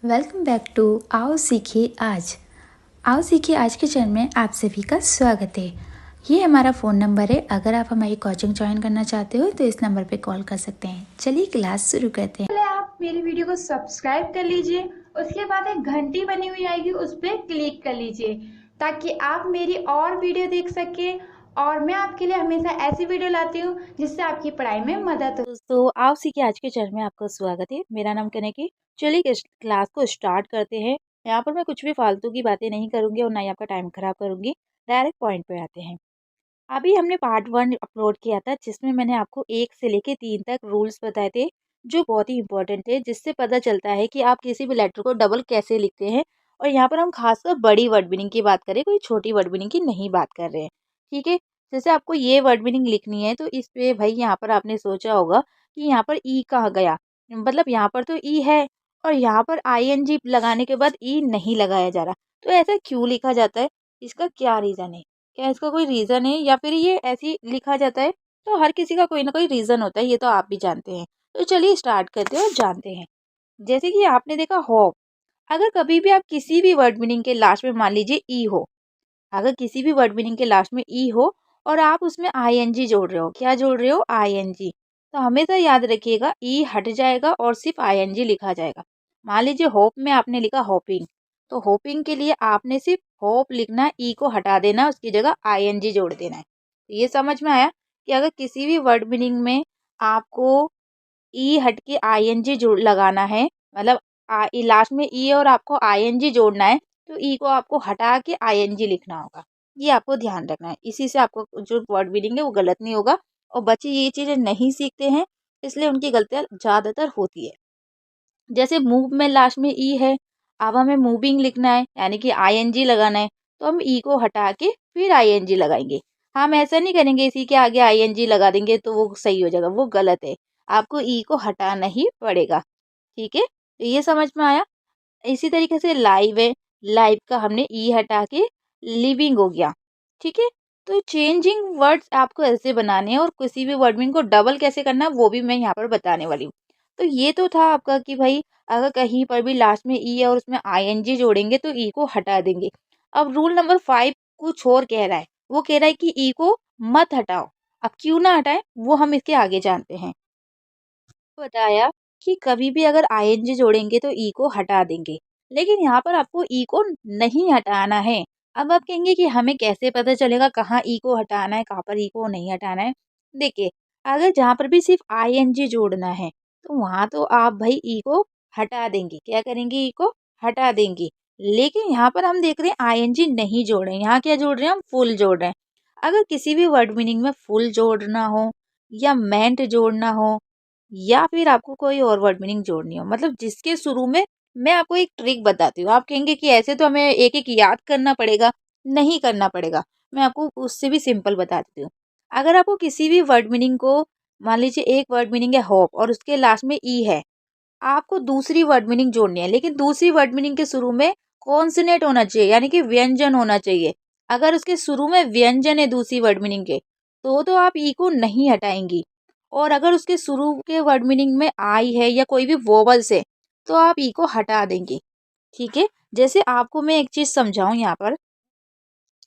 Welcome back to आओ सीखिए आज। आओ सीखिए आज के चैनल में आप सभी का स्वागत है। ये हमारा फ़ोन नंबर है। अगर आप हमारी कोचिंग ज्वाइन करना चाहते हो तो इस नंबर पे कॉल कर सकते हैं। चलिए क्लास शुरू करते हैं। पहले आप मेरी वीडियो को सब्सक्राइब कर लीजिए, उसके बाद एक घंटी बनी हुई आएगी, उस पर क्लिक कर लीजिए ताकि आप मेरी और वीडियो देख सकें। और मैं आपके लिए हमेशा ऐसी वीडियो लाती हूँ जिससे आपकी पढ़ाई में मदद हो। दोस्तों आप सीखिए आज के चैनल में आपका स्वागत है। मेरा नाम कनेकी। चलिए इस क्लास को स्टार्ट करते हैं। यहाँ पर मैं कुछ भी फालतू की बातें नहीं करूंगी और ना ही आपका टाइम खराब करूंगी। डायरेक्ट पॉइंट पे आते हैं। अभी हमने पार्ट 1 अपलोड किया था जिसमें मैंने आपको 1 से लेके 3 तक रूल्स बताए थे जो बहुत ही इंपॉर्टेंट थे, जिससे पता चलता है कि आप किसी भी लेटर को डबल कैसे लिखते हैं। और यहाँ पर हम खासकर बड़ी वर्ड मीनिंग की बात करें, कोई छोटी वर्ड मीनिंग की नहीं बात कर रहे हैं। ठीक है। जैसे आपको ये वर्ड मीनिंग लिखनी है तो इस पे भाई यहाँ पर आपने सोचा होगा कि यहाँ पर ई कहाँ गया, मतलब यहाँ पर तो ई है और यहाँ पर आईएनजी लगाने के बाद ई नहीं लगाया जा रहा, तो ऐसा क्यों लिखा जाता है? इसका क्या रीज़न है? क्या इसका कोई रीज़न है या फिर ये ऐसे ही लिखा जाता है? तो हर किसी का कोई ना कोई रीज़न होता है, ये तो आप भी जानते हैं। तो चलिए स्टार्ट करते हैं और जानते हैं। जैसे कि आपने देखा होप, अगर कभी भी आप किसी भी वर्ड मीनिंग के लास्ट में मान लीजिए ई हो, अगर किसी भी वर्ड मीनिंग के लास्ट में ई हो और आप उसमें आईएनजी जोड़ रहे हो, क्या जोड़ रहे हो? आईएनजी। तो हमेशा याद रखिएगा ई हट जाएगा और सिर्फ आईएनजी लिखा जाएगा। मान लीजिए होप में आपने लिखा होपिंग, तो होपिंग के लिए आपने सिर्फ होप लिखना, ई को हटा देना, उसकी जगह आईएनजी जोड़ देना है। तो ये समझ में आया कि अगर किसी भी वर्ड मीनिंग में आपको ई हट के आईएनजी जोड़ लगाना है, मतलब लास्ट में ई और आपको आईएनजी जोड़ना है, तो ई को आपको हटा के आईएनजी लिखना होगा। ये आपको ध्यान रखना है। इसी से आपको जो वर्ड मीनिंग है वो गलत नहीं होगा। और बच्चे ये चीज़ें नहीं सीखते हैं, इसलिए उनकी गलतियाँ ज़्यादातर होती है। जैसे मूव में लास्ट में ई है, अब हमें मूविंग लिखना है यानी कि आईएनजी लगाना है, तो हम ई को हटा के फिर आईएनजी लगाएंगे। हम ऐसा नहीं करेंगे इसी के आगे आईएनजी लगा देंगे तो वो सही हो जाएगा, वो गलत है। आपको ई को हटाना ही पड़ेगा। ठीक है, तो ये समझ में आया। इसी तरीके से लाइव है, लाइव का हमने ई हटा के लिविंग हो गया। ठीक है। तो चेंजिंग वर्ड्स आपको ऐसे बनाने हैं और किसी भी वर्ड मीनिंग को डबल कैसे करना है वो भी मैं यहाँ पर बताने वाली हूँ। तो ये तो था आपका कि भाई अगर कहीं पर भी लास्ट में ई है और उसमें आईएनजी जोड़ेंगे तो ई को हटा देंगे। अब रूल नंबर 5 कुछ और कह रहा है। वो कह रहा है कि ई को मत हटाओ। अब क्यों ना हटाएं वो हम इसके आगे जानते हैं। बताया कि कभी भी अगर आईएनजी जोड़ेंगे तो ई को हटा देंगे, लेकिन यहाँ पर आपको ई को नहीं हटाना है। अब आप कहेंगे कि हमें कैसे पता चलेगा कहाँ ई को हटाना है, कहाँ पर ई को नहीं हटाना है? देखिए, अगर जहाँ पर भी सिर्फ आईएनजी जोड़ना है तो वहाँ तो आप भाई ई को हटा देंगे। क्या करेंगे? ई को हटा देंगे। लेकिन यहाँ पर हम देख रहे हैं आईएनजी नहीं जोड़ रहे हैं, यहाँ क्या जोड़ रहे हैं? हम फुल जोड़ रहे हैं। अगर किसी भी वर्ड मीनिंग में फुल जोड़ना हो या मेंट जोड़ना हो या फिर आपको कोई और वर्ड मीनिंग जोड़नी हो, मतलब जिसके शुरू में, मैं आपको एक ट्रिक बताती हूँ। आप कहेंगे कि ऐसे तो हमें एक एक याद करना पड़ेगा, नहीं करना पड़ेगा। मैं आपको उससे भी सिंपल बता देती हूँ। अगर आपको किसी भी वर्ड मीनिंग को, मान लीजिए एक वर्ड मीनिंग है होप और उसके लास्ट में ई है, आपको दूसरी वर्ड मीनिंग जोड़नी है, लेकिन दूसरी वर्ड मीनिंग के शुरू में कॉन्सोनेंट होना चाहिए यानी कि व्यंजन होना चाहिए। अगर उसके शुरू में व्यंजन है दूसरी वर्ड मीनिंग के, तो आप ई को नहीं हटाएंगी। और अगर उसके शुरू के वर्ड मीनिंग में आई है या कोई भी वोवल्स है तो आप ई को हटा देंगे। ठीक है। जैसे आपको मैं एक चीज समझाऊं यहाँ पर।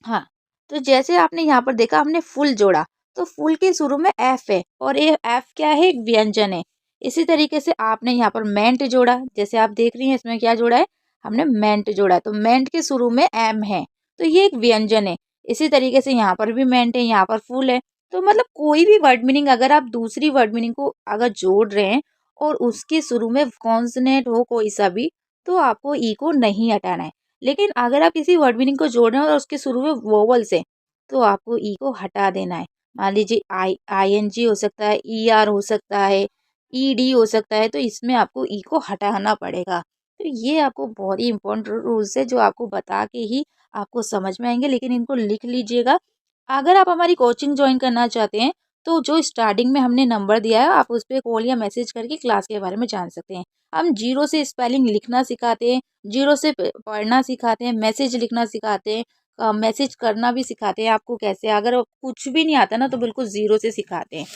हाँ, तो जैसे आपने यहाँ पर देखा हमने फुल जोड़ा, तो फुल के शुरू में एफ है और ये एफ क्या है? एक व्यंजन है। इसी तरीके से आपने यहाँ पर मेंट जोड़ा, जैसे आप देख रही हैं इसमें क्या जोड़ा है? हमने मेंट जोड़ा है, तो मेंट के शुरू में एम है, तो ये एक व्यंजन है। इसी तरीके से यहाँ पर भी मेंट है, यहाँ पर फुल है। तो मतलब कोई भी वर्ड मीनिंग अगर आप दूसरी वर्ड मीनिंग को अगर जोड़ रहे हैं और उसके शुरू में कॉन्सोनेंट हो कोई सा भी, तो आपको ई को नहीं हटाना है। लेकिन अगर आप किसी वर्ड मीनिंग को जोड़ रहे हैं और उसके शुरू में वोवल्स है, तो आपको ई को हटा देना है। मान लीजिए आईएनजी हो सकता है, ईआर हो सकता है, ईडी हो सकता है, तो इसमें आपको ई को हटाना पड़ेगा। तो ये आपको बहुत ही इंपॉर्टेंट रूल्स है जो आपको बता के ही आपको समझ में आएंगे, लेकिन इनको लिख लीजिएगा। अगर आप हमारी कोचिंग ज्वाइन करना चाहते हैं तो जो स्टार्टिंग में हमने नंबर दिया है आप उस पर कॉल या मैसेज करके क्लास के बारे में जान सकते हैं। हम जीरो से स्पेलिंग लिखना सिखाते हैं, जीरो से पढ़ना सिखाते हैं, मैसेज लिखना सिखाते हैं, मैसेज करना भी सिखाते हैं आपको कैसे। अगर कुछ भी नहीं आता ना तो बिल्कुल ज़ीरो से सिखाते हैं।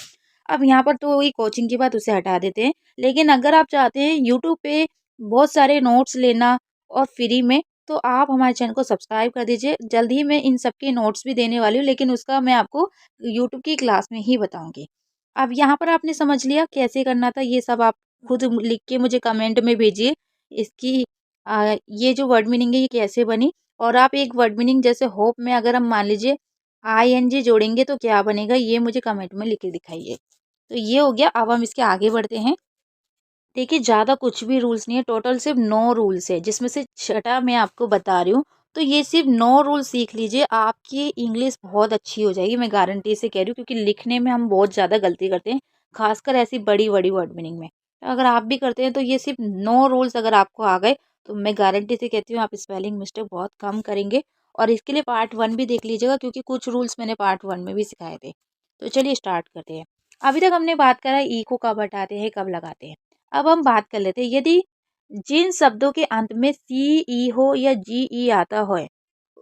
अब यहाँ पर तो वही कोचिंग की बात उसे हटा देते हैं, लेकिन अगर आप चाहते हैं यूट्यूब पे बहुत सारे नोट्स लेना और फ्री में, तो आप हमारे चैनल को सब्सक्राइब कर दीजिए। जल्द ही मैं इन सब के नोट्स भी देने वाली हूँ, लेकिन उसका मैं आपको यूट्यूब की क्लास में ही बताऊँगी। अब यहाँ पर आपने समझ लिया कैसे करना था, ये सब आप खुद लिख के मुझे कमेंट में भेजिए। इसकी ये जो वर्ड मीनिंग है ये कैसे बनी, और आप एक वर्ड मीनिंग जैसे होप में अगर हम मान लीजिए आईएनजी जोड़ेंगे तो क्या बनेगा, ये मुझे कमेंट में लिख के दिखाइए। तो ये हो गया। अब हम इसके आगे बढ़ते हैं। देखिए ज़्यादा कुछ भी रूल्स नहीं है, टोटल सिर्फ 9 रूल्स है, जिसमें से छठा मैं आपको बता रही हूँ। तो ये सिर्फ 9 रूल सीख लीजिए, आपकी इंग्लिश बहुत अच्छी हो जाएगी, मैं गारंटी से कह रही हूँ, क्योंकि लिखने में हम बहुत ज़्यादा गलती करते हैं, खासकर ऐसी बड़ी बड़ी वर्ड मीनिंग में। अगर आप भी करते हैं तो ये सिर्फ 9 रूल्स अगर आपको आ गए तो मैं गारंटी से कहती हूँ आप स्पेलिंग मिस्टेक बहुत कम करेंगे। और इसके लिए पार्ट 1 भी देख लीजिएगा, क्योंकि कुछ रूल्स मैंने पार्ट 1 में भी सिखाए थे। तो चलिए स्टार्ट करते हैं। अभी तक हमने बात करा ई को कब हटाते हैं, कब लगाते हैं। अब हम बात कर लेते हैं, यदि जिन शब्दों के अंत में सी ई हो या जी ई आता हो,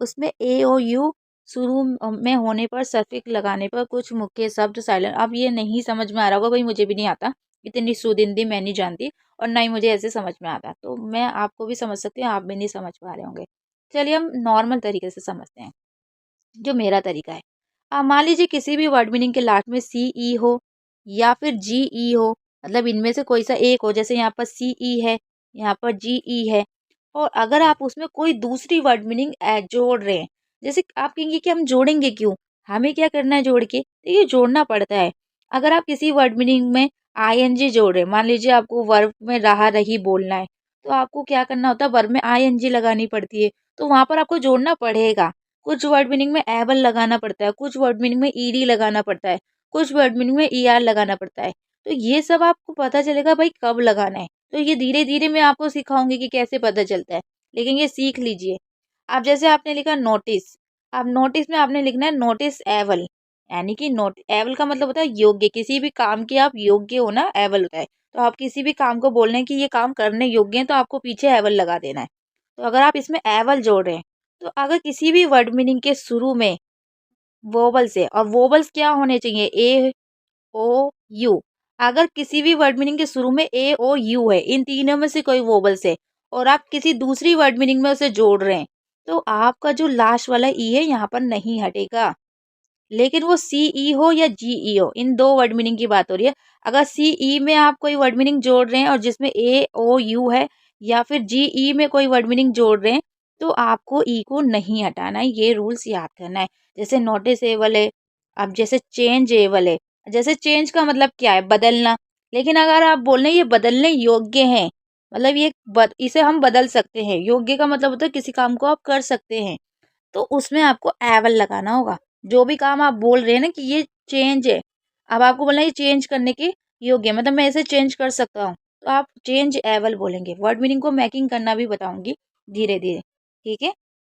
उसमें ए ओ यू शुरू में होने पर सफिक्स लगाने पर कुछ मुख्य शब्द साइलेंट। अब ये नहीं समझ में आ रहा होगा भाई, मुझे भी नहीं आता, इतनी शुद्ध हिंदी मैं नहीं जानती और ना ही मुझे ऐसे समझ में आता, तो मैं आपको भी समझ सकती हूँ, आप भी नहीं समझ पा रहे होंगे। चलिए हम नॉर्मल तरीके से समझते हैं, जो मेरा तरीका है। मान लीजिए किसी भी वर्ड मीनिंग के लास्ट में सी ई हो या फिर जी ई हो, मतलब इनमें से कोई सा एक हो, जैसे यहाँ पर सी ई है, यहाँ पर जी ई है, और अगर आप उसमें कोई दूसरी वर्ड मीनिंग जोड़ रहे हैं, जैसे आप कहेंगे कि हम जोड़ेंगे क्यों, हमें क्या करना है जोड़ के, तो ये जोड़ना पड़ता है। अगर आप किसी वर्ड मीनिंग में आई एन जी जोड़ रहे हैं, मान लीजिए आपको वर्ब में रहा रही बोलना है, तो आपको क्या करना होता है, वर्ब में आई एन जी लगानी पड़ती है, तो वहां पर आपको जोड़ना पड़ेगा। कुछ वर्ड मीनिंग में एबल लगाना पड़ता है, कुछ वर्ड मीनिंग में ईडी लगाना पड़ता है, कुछ वर्ड मीनिंग में ईआर लगाना पड़ता है। तो ये सब आपको पता चलेगा भाई कब लगाना है। तो ये धीरे धीरे मैं आपको सिखाऊंगी कि कैसे पता चलता है, लेकिन ये सीख लीजिए। अब जैसे आपने लिखा नोटिस, अब नोटिस में आपने लिखना है नोटिस एवल, यानी कि नोट एवल का मतलब होता है योग्य, किसी भी काम के आप योग्य हो ना, एवल होता है। तो आप किसी भी काम को बोल रहे हैं कि ये काम करने योग्य है, तो आपको पीछे एवल लगा देना है। तो अगर आप इसमें एवल जोड़ रहे हैं, तो अगर किसी भी वर्ड मीनिंग के शुरू में वोवल्स है, और वोवल्स क्या होने चाहिए, ए ओ यू, अगर किसी भी वर्ड मीनिंग के शुरू में ए ओ यू है, इन तीनों में से कोई वोवल्स है, और आप किसी दूसरी वर्ड मीनिंग में उसे जोड़ रहे हैं, तो आपका जो लास्ट वाला ई है यहाँ पर नहीं हटेगा। लेकिन वो सी ई हो या जी ई हो, इन दो वर्ड मीनिंग की बात हो रही है। अगर सी ई में आप कोई वर्ड मीनिंग जोड़ रहे हैं और जिसमें ए ओ यू है, या फिर जी ई में कोई वर्ड मीनिंग जोड़ रहे हैं, तो आपको ई को नहीं हटाना है, ये रूल्स याद करना है। जैसे नोटिसेबल है, अब जैसे चेंजेबल है, जैसे चेंज का मतलब क्या है, बदलना। लेकिन अगर आप बोल रहे हैं ये बदलने योग्य है, मतलब ये इसे हम बदल सकते हैं, योग्य का मतलब होता है किसी काम को आप कर सकते हैं, तो उसमें आपको एवल लगाना होगा। जो भी काम आप बोल रहे हैं ना कि ये चेंज है, अब आपको बोलना है ये चेंज करने के योग्य है, मतलब मैं इसे चेंज कर सकता हूँ, तो आप चेंज एवल बोलेंगे। वर्ड मीनिंग को मैकिंग करना भी बताऊंगी धीरे धीरे, ठीक है।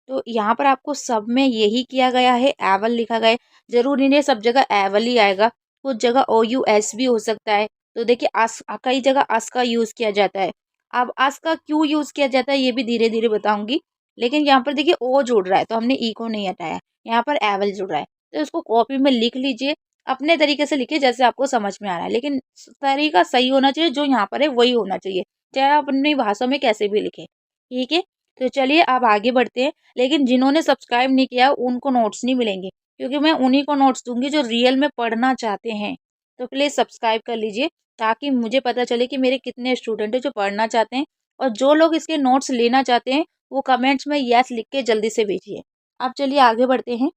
तो यहाँ पर आपको सब में यही किया गया है, एवल लिखा गया है। जरूरी नहीं है सब जगह एवल ही आएगा, कुछ जगह ओ यू एस भी हो सकता है। तो देखिए अस, कई जगह अस का यूज किया जाता है। अब अस का क्यों यूज किया जाता है ये भी धीरे धीरे बताऊंगी। लेकिन यहाँ पर देखिए ओ जुड़ रहा है, तो हमने ई को नहीं हटाया, यहाँ पर एवल जुड़ रहा है, तो इसको कॉपी में लिख लीजिए, अपने तरीके से लिखिए जैसे आपको समझ में आ रहा है, लेकिन तरीका सही होना चाहिए, जो यहाँ पर है वही होना चाहिए, चाहे आप अपनी भाषा में कैसे भी लिखें, ठीक है। तो चलिए अब आगे बढ़ते हैं। लेकिन जिन्होंने सब्सक्राइब नहीं किया उनको नोट्स नहीं मिलेंगे, क्योंकि मैं उन्हीं को नोट्स दूंगी जो रियल में पढ़ना चाहते हैं। तो प्लीज़ सब्सक्राइब कर लीजिए, ताकि मुझे पता चले कि मेरे कितने स्टूडेंट हैं जो पढ़ना चाहते हैं, और जो लोग इसके नोट्स लेना चाहते हैं वो कमेंट्स में यस लिख के जल्दी से भेजिए। अब चलिए आगे बढ़ते हैं।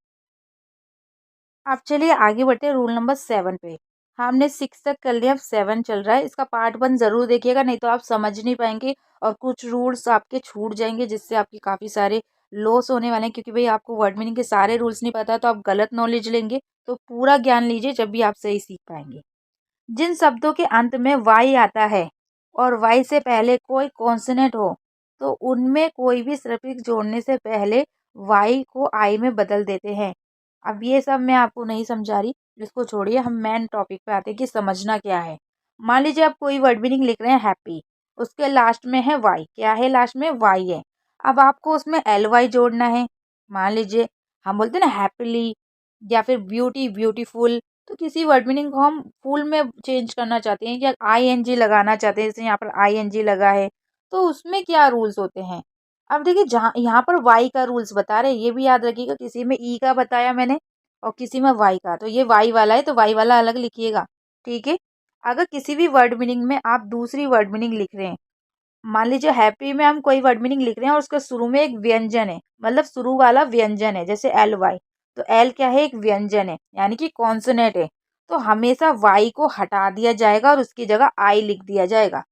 अब चलिए आगे बढ़ते हैं रूल नंबर 7 पे। हमने 6 तक कर लिया, अब 7 चल रहा है। इसका पार्ट 1 ज़रूर देखिएगा, नहीं तो आप समझ नहीं पाएंगे और कुछ रूल्स आपके छूट जाएंगे, जिससे आपके काफ़ी सारे लॉस होने वाले हैं, क्योंकि भाई आपको वर्ड मीनिंग के सारे रूल्स नहीं पता तो आप गलत नॉलेज लेंगे। तो पूरा ज्ञान लीजिए, जब भी आप सही सीख पाएंगे। जिन शब्दों के अंत में वाई आता है और वाई से पहले कोई कॉन्सोनेंट हो, तो उनमें कोई भी सफिक्स जोड़ने से पहले वाई को आई में बदल देते हैं। अब ये सब मैं आपको नहीं समझा रही, इसको छोड़िए, हम मेन टॉपिक पे आते हैं कि समझना क्या है। मान लीजिए आप कोई वर्ड मीनिंग लिख रहे हैं हैप्पी, उसके लास्ट में है वाई, क्या है लास्ट में, वाई है। अब आपको उसमें एल वाई जोड़ना है। मान लीजिए हम बोलते हैं ना हैप्पीली, या फिर ब्यूटी, ब्यूटीफुल, तो किसी वर्ड मीनिंग को हम फुल में चेंज करना चाहते हैं या आई एन जी लगाना चाहते हैं, जैसे यहाँ पर आई एन जी लगा है, तो उसमें क्या रूल्स होते हैं। अब देखिए जहाँ यहाँ पर वाई का रूल्स बता रहे हैं, ये भी याद रखिएगा, किसी में ई का बताया मैंने और किसी में वाई का, तो ये वाई वाला है तो वाई वाला अलग लिखिएगा, ठीक है। अगर किसी भी वर्ड मीनिंग में आप दूसरी वर्ड मीनिंग लिख रहे हैं, मान लीजिए हैप्पी में हम कोई वर्ड मीनिंग लिख रहे हैं और उसके शुरू में एक व्यंजन है, मतलब शुरू वाला व्यंजन है, जैसे एल वाई, तो एल क्या है, एक व्यंजन है यानी कि कॉन्सोनेंट है, तो हमेशा वाई को हटा दिया जाएगा और उसकी जगह आई लिख दिया जाएगा।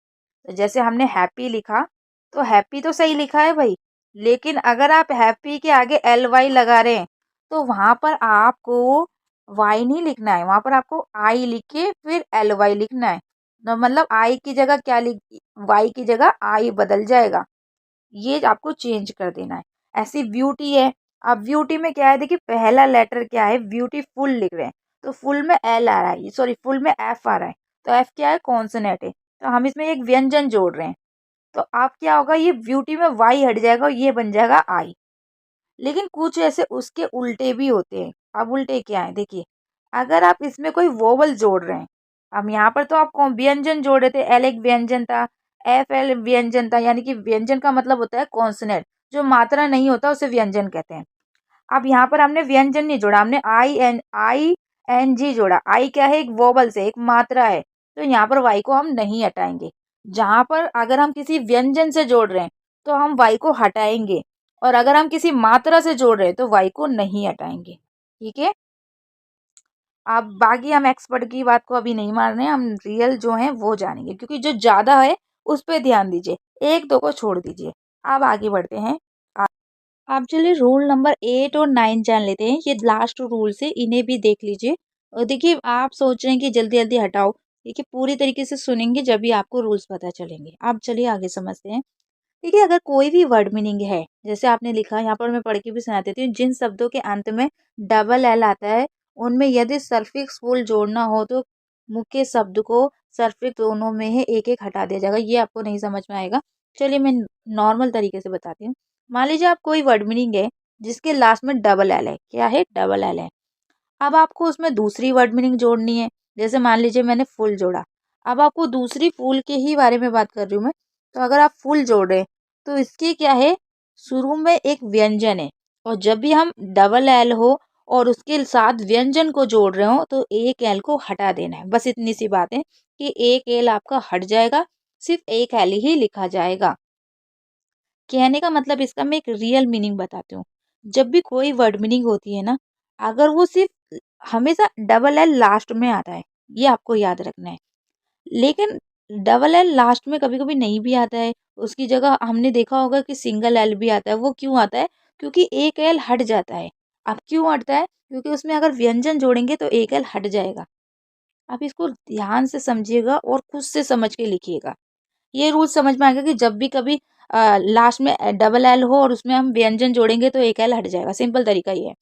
तो जैसे हमने हैप्पी लिखा, तो हैप्पी तो सही लिखा है भाई, लेकिन अगर आप हैप्पी के आगे एल वाई लगा रहे हैं तो वहां पर आपको वाई नहीं लिखना है, वहां पर आपको आई लिख के फिर एल वाई लिखना है। तो मतलब आई की जगह क्या लिख, वाई की जगह आई बदल जाएगा, ये आपको चेंज कर देना है। ऐसी ब्यूटी है, अब ब्यूटी में क्या है, देखिए पहला लेटर क्या है, ब्यूटीफुल लिख रहे हैं तो फुल में एल आ रहा है, सॉरी फुल में एफ आ रहा है, तो एफ क्या है, कॉन्सोनेंट है, तो हम इसमें एक व्यंजन जोड़ रहे हैं, तो आप क्या होगा, ये ब्यूटी में वाई हट जाएगा और ये बन जाएगा आई। लेकिन कुछ ऐसे उसके उल्टे भी होते हैं। अब उल्टे क्या है, देखिए अगर आप इसमें कोई वोवल जोड़ रहे हैं, अब यहाँ पर तो आप व्यंजन जोड़ रहे थे, एल एक व्यंजन था, एफ एल व्यंजन था, यानी कि व्यंजन का मतलब होता है कॉन्सोनेंट, जो मात्रा नहीं होता उसे व्यंजन कहते हैं। अब यहाँ पर हमने व्यंजन नहीं जोड़ा, हमने आई एन जी जोड़ा। आई क्या है, एक वोबल से, एक मात्रा है, तो यहाँ पर वाई को हम नहीं हटाएंगे। जहां पर अगर हम किसी व्यंजन से जोड़ रहे हैं तो हम वाई को हटाएंगे, और अगर हम किसी मात्रा से जोड़ रहे हैं तो वाई को नहीं हटाएंगे, ठीक है। अब बाकी हम एक्सपर्ट की बात को अभी नहीं मान रहे हैं, हम रियल जो है वो जानेंगे, क्योंकि जो ज्यादा है उस पर ध्यान दीजिए, एक दो को छोड़ दीजिए। अब आगे बढ़ते हैं। आप चलिए रूल नंबर 8 और 9 जान लेते हैं, ये लास्ट रूल है, इन्हें भी देख लीजिए। और देखिए आप सोच रहे हैं कि जल्दी जल्दी हटाओ, देखिए पूरी तरीके से सुनेंगे जब भी आपको रूल्स पता चलेंगे। आप चलिए आगे समझते हैं। देखिए अगर कोई भी वर्ड मीनिंग है, जैसे आपने लिखा, यहाँ पर मैं पढ़ के भी सुना देती हूँ, जिन शब्दों के अंत में डबल एल आता है उनमें यदि सल्फिक्स फुल जोड़ना हो तो मुख्य शब्द को सल्फिक्स दोनों में है एक एक हटा दिया जाएगा। ये आपको नहीं समझ में आएगा, चलिए मैं नॉर्मल तरीके से बताती हूँ। मान लीजिए आप कोई वर्ड मीनिंग है जिसके लास्ट में डबल एल है, क्या है, डबल एल है। अब आपको उसमें दूसरी वर्ड मीनिंग जोड़नी है, जैसे मान लीजिए मैंने फुल जोड़ा, अब आपको दूसरी फूल के ही बारे में बात कर रही हूँ मैं। तो अगर आप फुल जोड़ रहे हैं तो इसके क्या है, शुरू में एक व्यंजन है, और जब भी हम डबल एल हो और उसके साथ व्यंजन को जोड़ रहे हो तो एक एल को हटा देना है, बस इतनी सी बात है कि एक एल आपका हट जाएगा, सिर्फ एक एल ही लिखा जाएगा। कहने का मतलब इसका मैं एक रियल मीनिंग बताती हूँ। जब भी कोई वर्ड मीनिंग होती है ना, अगर वो सिर्फ हमेशा डबल एल लास्ट में आता है, ये आपको याद रखना है। लेकिन डबल एल लास्ट में कभी कभी नहीं भी आता है, उसकी जगह हमने देखा होगा कि सिंगल एल भी आता है। वो क्यों आता है, क्योंकि एक एल हट जाता है। अब क्यों हटता है, क्योंकि उसमें अगर व्यंजन जोड़ेंगे तो एक एल हट जाएगा। आप इसको ध्यान से समझिएगा और खुद से समझ के लिखिएगा। ये रूल समझ में आएगा कि जब भी कभी लास्ट में डबल एल हो और उसमें हम व्यंजन जोड़ेंगे तो एक एल हट जाएगा, सिंपल तरीका ये है।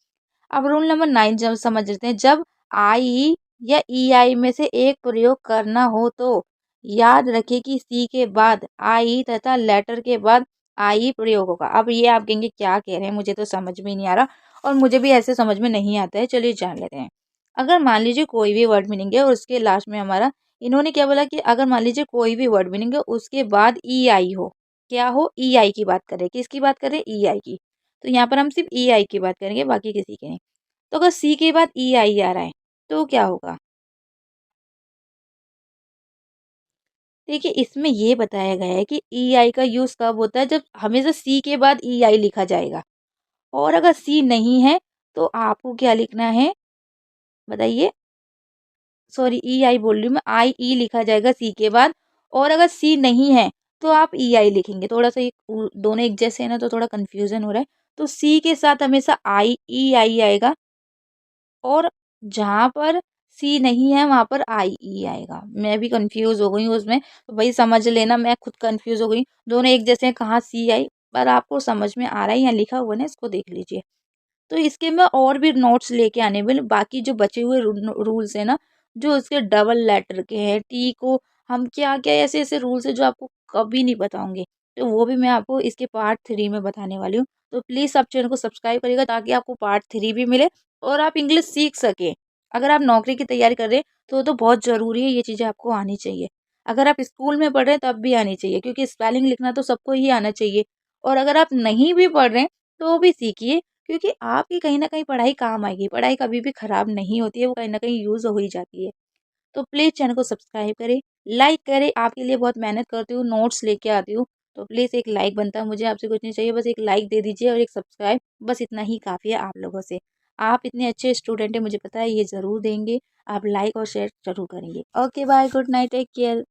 अब रूल नंबर 9 जब समझ लेते हैं, जब आई या ई आई में से एक प्रयोग करना हो तो याद रखिए कि सी के बाद आई तथा लेटर के बाद आई प्रयोग होगा। अब ये आप कहेंगे क्या कह रहे हैं, मुझे तो समझ में नहीं आ रहा, और मुझे भी ऐसे समझ में नहीं आता है, चलिए जान लेते हैं। अगर मान लीजिए कोई भी वर्ड मीनिंग है और उसके लास्ट में हमारा, इन्होंने क्या बोला कि अगर मान लीजिए कोई भी वर्ड मीनिंग है उसके बाद ई आई हो, क्या हो, ई आई की बात करें, किसकी बात करें, ई आई की, तो यहाँ पर हम सिर्फ ई आई की बात करेंगे, बाकी किसी की नहीं। तो अगर सी के बाद ई आई आ रहा है तो क्या होगा, देखिए इसमें ये बताया गया है कि ई आई का यूज कब होता है, जब हमेशा सी के बाद ई आई लिखा जाएगा, और अगर सी नहीं है तो आपको क्या लिखना है, बताइए, सॉरी ई आई बोल रही हूँ मैं, आई ई लिखा जाएगा सी के बाद, और अगर सी नहीं है तो आप ई आई लिखेंगे। थोड़ा सा दोनों एक जैसे है ना, तो थोड़ा कंफ्यूजन हो रहा है, तो सी के साथ हमेशा आई ई आई आएगा, और जहाँ पर सी नहीं है वहां पर आई ई आएगा। मैं भी कंफ्यूज हो गई हूँ उसमें, तो भाई समझ लेना, मैं खुद कंफ्यूज हो गई, दोनों एक जैसे हैं, कहाँ सी आई, पर आपको समझ में आ रहा है, यहाँ लिखा हुआ है ना, इसको देख लीजिए। तो इसके मैं और भी नोट्स लेके आने वाले, बाकी जो बचे हुए रूल्स है ना, जो इसके डबल लेटर के हैं, टी को हम क्या क्या ऐसे ऐसे रूल्स है जो आपको कभी नहीं बताऊंगे, तो वो भी मैं आपको इसके पार्ट 3 में बताने वाली हूँ। तो प्लीज़ आप चैनल को सब्सक्राइब करिएगा ताकि आपको पार्ट 3 भी मिले और आप इंग्लिश सीख सके। अगर आप नौकरी की तैयारी कर रहे हैं तो बहुत ज़रूरी है, ये चीज़ें आपको आनी चाहिए। अगर आप स्कूल में पढ़ रहे हैं तब भी आनी चाहिए, क्योंकि स्पेलिंग लिखना तो सबको ही आना चाहिए। और अगर आप नहीं भी पढ़ रहे हैं तो भी सीखिए, क्योंकि आपकी कहीं न कहीं पढ़ाई काम आएगी। पढ़ाई कभी भी खराब नहीं होती है, वो कहीं न कहीं यूज़ हो ही जाती है। तो प्लीज़ चैनल को सब्सक्राइब करें, लाइक करें, आपके लिए बहुत मेहनत करती हूँ, नोट्स लेके आती हूँ, तो प्लीज़ एक लाइक बनता है मुझे, आपसे कुछ नहीं चाहिए, बस एक लाइक दे दीजिए और एक सब्सक्राइब, बस इतना ही काफ़ी है आप लोगों से। आप इतने अच्छे स्टूडेंट हैं, मुझे पता है ये ज़रूर देंगे, आप लाइक और शेयर ज़रूर करेंगे। Okay bye, good night, take care.